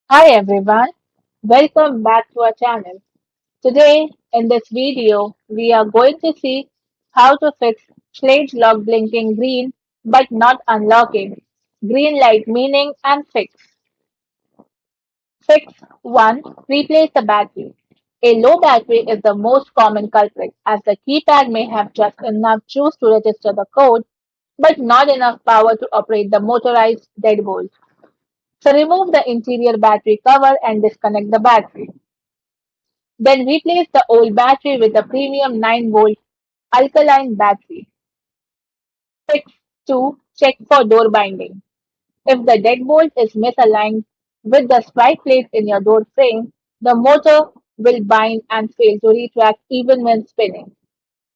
Hi everyone, welcome back to our channel. Today in this video we are going to see how to fix Schlage lock blinking green but not unlocking. Green light meaning and fix. Fix 1. Replace the battery. A low battery is the most common culprit as the keypad may have just enough juice to register the code but not enough power to operate the motorized deadbolt. So remove the interior battery cover and disconnect the battery. Then replace the old battery with a premium 9-volt alkaline battery. Fix 2. Check for door binding. If the deadbolt is misaligned with the strike plate in your door frame, the motor will bind and fail to retract even when spinning.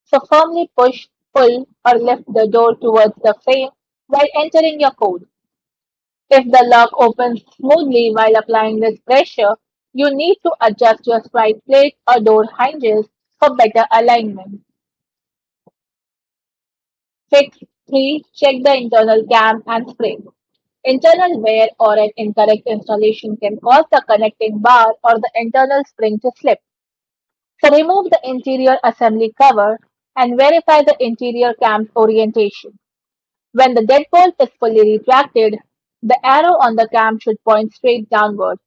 So firmly push, pull, or lift the door towards the frame while entering your code. If the lock opens smoothly while applying this pressure, you need to adjust your strike plate or door hinges for better alignment. Fix 3. Check the internal cam and spring. Internal wear or an incorrect installation can cause the connecting bar or the internal spring to slip. So remove the interior assembly cover and verify the interior cam's orientation. When the deadbolt is fully retracted, the arrow on the cam should point straight downward.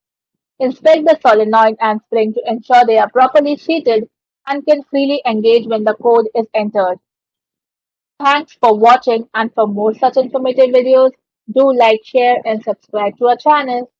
Inspect the solenoid and spring to ensure they are properly seated and can freely engage when the code is entered. Thanks for watching, and for more such informative videos, do like, share and subscribe to our channel.